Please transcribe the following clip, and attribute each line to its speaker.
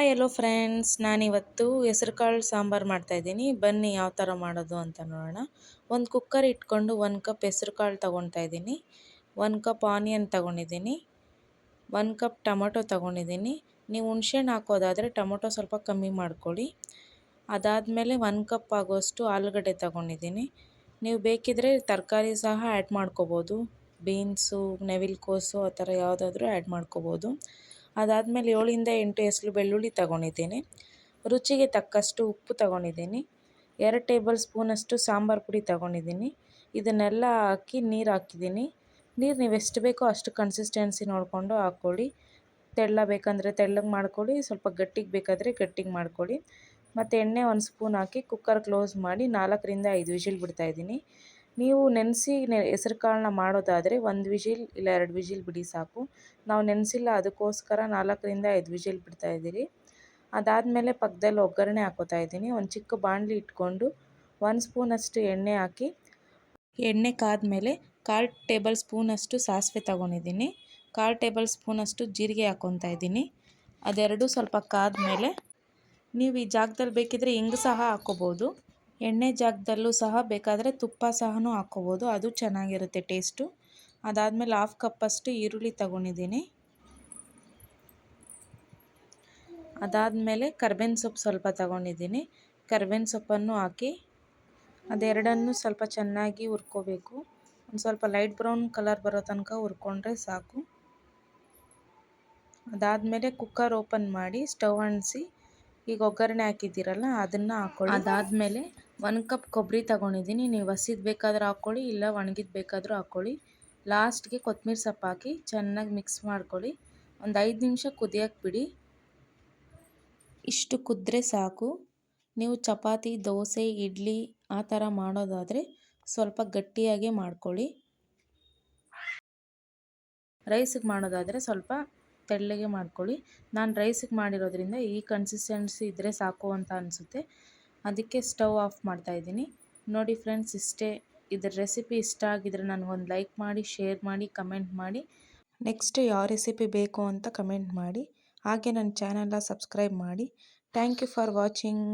Speaker 1: Hi hello friends, ನಾನಿವತ್ತು ಹೆಸರುಕಾಳು ಸಾಂಬಾರು ಮಾಡ್ತಾಯಿದ್ದೀನಿ. ಬನ್ನಿ ಯಾವ ಥರ ಮಾಡೋದು ಅಂತ ನೋಡೋಣ. ಒಂದು ಕುಕ್ಕರ್ ಇಟ್ಕೊಂಡು 1 ಕಪ್ ಹೆಸರುಕಾಳು ತೊಗೊಳ್ತಾ ಇದ್ದೀನಿ. 1 ಕಪ್ ಆನಿಯನ್ ತೊಗೊಂಡಿದ್ದೀನಿ. 1 ಕಪ್ ಟೊಮೊಟೊ ತೊಗೊಂಡಿದ್ದೀನಿ. ನೀವು ಹುಣಸೆಹಣ್ಣು ಹಾಕೋದಾದರೆ ಟೊಮೊಟೊ ಸ್ವಲ್ಪ ಕಮ್ಮಿ ಮಾಡ್ಕೊಳ್ಳಿ. ಅದಾದಮೇಲೆ 1 ಕಪ್ ಆಗೋಷ್ಟು ಆಲೂಗಡ್ಡೆ ತೊಗೊಂಡಿದ್ದೀನಿ. ನೀವು ಬೇಕಿದ್ದರೆ ತರಕಾರಿ ಸಹ ಆ್ಯಡ್ ಮಾಡ್ಕೋಬೋದು. ಬೀನ್ಸು, ನವಿಲುಕೋಸು ಆ ಥರ ಯಾವುದಾದ್ರೂ ಆ್ಯಡ್ ಮಾಡ್ಕೋಬೋದು. ಅದಾದಮೇಲೆ 7ರಿಂದ 8 ಎಸಳು ಬೆಳ್ಳುಳ್ಳಿ ತೊಗೊಂಡಿದ್ದೀನಿ. ರುಚಿಗೆ ತಕ್ಕಷ್ಟು ಉಪ್ಪು ತೊಗೊಂಡಿದ್ದೀನಿ. 2 ಟೇಬಲ್ ಸ್ಪೂನಷ್ಟು ಸಾಂಬಾರು ಪುಡಿ ತೊಗೊಂಡಿದ್ದೀನಿ. ಇದನ್ನೆಲ್ಲ ಹಾಕಿ ನೀರು ಹಾಕಿದ್ದೀನಿ. ನೀರು ನೀವು ಎಷ್ಟು ಬೇಕೋ ಅಷ್ಟು ಕನ್ಸಿಸ್ಟೆನ್ಸಿ ನೋಡಿಕೊಂಡು ಹಾಕ್ಕೊಳ್ಳಿ. ತೆಳ್ಳ ಬೇಕಂದರೆ ತೆಳ್ಳಗೆ ಮಾಡ್ಕೊಳ್ಳಿ, ಸ್ವಲ್ಪ ಗಟ್ಟಿಗೆ ಬೇಕಾದರೆ ಗಟ್ಟಿಗೆ ಮಾಡ್ಕೊಳ್ಳಿ. ಮತ್ತು ಎಣ್ಣೆ 1 ಸ್ಪೂನ್ ಹಾಕಿ ಕುಕ್ಕರ್ ಕ್ಲೋಸ್ ಮಾಡಿ 4ರಿಂದ 5 ವಿಷಿಲ್ ಬಿಡ್ತಾಯಿದ್ದೀನಿ. ನೀವು ನೆನೆಸಿ ಹೆಸರು ಕಾಳನ್ನ ಮಾಡೋದಾದರೆ 1 ವಿಷಿಲ್ ಇಲ್ಲ 2 ವಿಷಿಲ್ ಬಿಡಿ ಸಾಕು. ನಾವು ನೆನೆಸಿಲ್ಲ, ಅದಕ್ಕೋಸ್ಕರ 4ರಿಂದ 5 ವಿಷಿಲ್ ಬಿಡ್ತಾಯಿದ್ದೀರಿ. ಅದಾದಮೇಲೆ ಪಕ್ಕದಲ್ಲಿ ಒಗ್ಗರಣೆ ಹಾಕೋತಾ ಇದ್ದೀನಿ. ಒಂದು ಚಿಕ್ಕ ಬಾಣಲಿ ಇಟ್ಕೊಂಡು 1 ಸ್ಪೂನಷ್ಟು ಎಣ್ಣೆ ಹಾಕಿ, ಎಣ್ಣೆ ಕಾದ್ಮೇಲೆ 1/4 ಟೇಬಲ್ ಸ್ಪೂನಷ್ಟು ಸಾಸಿವೆ ತೊಗೊಂಡಿದ್ದೀನಿ. 1/4 ಟೇಬಲ್ ಸ್ಪೂನಷ್ಟು ಜೀರಿಗೆ ಹಾಕ್ಕೊತಾ ಇದ್ದೀನಿ. ಅದೆರಡು ಸ್ವಲ್ಪ ಕಾದ್ಮೇಲೆ ನೀವು ಈ ಜಾಗದಲ್ಲಿ ಬೇಕಿದ್ದರೆ ಹಿಂಗು ಸಹ ಹಾಕ್ಕೋಬೋದು. ಎಣ್ಣೆ ಜಾಗದಲ್ಲೂ ಸಹ ಬೇಕಾದರೆ ತುಪ್ಪ ಸಹ ಹಾಕ್ಕೋಬೋದು, ಅದು ಚೆನ್ನಾಗಿರುತ್ತೆ ಟೇಸ್ಟು. ಅದಾದಮೇಲೆ 1/2 ಕಪ್ಪಷ್ಟು ಈರುಳ್ಳಿ ತೊಗೊಂಡಿದ್ದೀನಿ. ಅದಾದಮೇಲೆ ಕರ್ಬೇವಿನ ಸೊಪ್ಪು ಸ್ವಲ್ಪ ತೊಗೊಂಡಿದ್ದೀನಿ. ಕರ್ಬೇವಿನ ಸೊಪ್ಪನ್ನು ಹಾಕಿ ಅದೆರಡನ್ನು ಸ್ವಲ್ಪ ಚೆನ್ನಾಗಿ ಹುರ್ಕೋಬೇಕು. ಒಂದು ಸ್ವಲ್ಪ ಲೈಟ್ ಬ್ರೌನ್ ಕಲರ್ ಬರೋ ತನಕ ಹುರ್ಕೊಂಡ್ರೆ ಸಾಕು. ಅದಾದಮೇಲೆ ಕುಕ್ಕರ್ ಓಪನ್ ಮಾಡಿ ಸ್ಟವ್ ಅಂಟಿಸಿ ಈಗ ಒಗ್ಗರಣೆ ಹಾಕಿದ್ದೀರಲ್ಲ ಅದನ್ನು ಹಾಕ್ಕೊಳ್ಳಿ. ಅದಾದಮೇಲೆ 1 ಕಪ್ ಕೊಬ್ಬರಿ ತೊಗೊಂಡಿದ್ದೀನಿ. ನೀವು ಹಸಿದು ಬೇಕಾದರೂ ಹಾಕ್ಕೊಳ್ಳಿ, ಇಲ್ಲ ಒಣಗಿದ್ದು ಬೇಕಾದರೂ ಹಾಕ್ಕೊಳ್ಳಿ. ಲಾಸ್ಟ್ಗೆ ಕೊತ್ತಂಬರಿ ಸೊಪ್ಪು ಹಾಕಿ ಚೆನ್ನಾಗಿ ಮಿಕ್ಸ್ ಮಾಡ್ಕೊಳ್ಳಿ. ಒಂದು 5 ನಿಮಿಷ ಕುದಿಯೋಕ್ಕೆ ಬಿಡಿ. ಇಷ್ಟು ಕುದ್ರೆ ಸಾಕು. ನೀವು ಚಪಾತಿ, ದೋಸೆ, ಇಡ್ಲಿ ಆ ಥರ ಮಾಡೋದಾದರೆ ಸ್ವಲ್ಪ ಗಟ್ಟಿಯಾಗೆ ಮಾಡ್ಕೊಳ್ಳಿ. ರೈಸಿಗೆ ಮಾಡೋದಾದರೆ ಸ್ವಲ್ಪ ತೆಳ್ಳಗೆ ಮಾಡ್ಕೊಳ್ಳಿ. ನಾನು ರೈಸಿಗೆ ಮಾಡಿರೋದ್ರಿಂದ ಈ ಕನ್ಸಿಸ್ಟೆನ್ಸಿ ಇದ್ದರೆ ಸಾಕು ಅಂತ ಅನಿಸುತ್ತೆ, ಅದಕ್ಕೆ ಸ್ಟವ್ ಆಫ್ ಮಾಡ್ತಾಯಿದ್ದೀನಿ. ನೋಡಿ ಫ್ರೆಂಡ್ಸ್, ಇಷ್ಟೇ. ಇದ್ರ ರೆಸಿಪಿ ಇಷ್ಟ ಆಗಿದ್ರೆ ನನಗೊಂದು ಲೈಕ್ ಮಾಡಿ, ಶೇರ್ ಮಾಡಿ, ಕಮೆಂಟ್ ಮಾಡಿ. ನೆಕ್ಸ್ಟ್ ಯಾವ ರೆಸಿಪಿ ಬೇಕು ಅಂತ ಕಮೆಂಟ್ ಮಾಡಿ. ಹಾಗೆ ನನ್ನ ಚಾನಲ್ನ ಸಬ್ಸ್ಕ್ರೈಬ್ ಮಾಡಿ. Thank you for watching.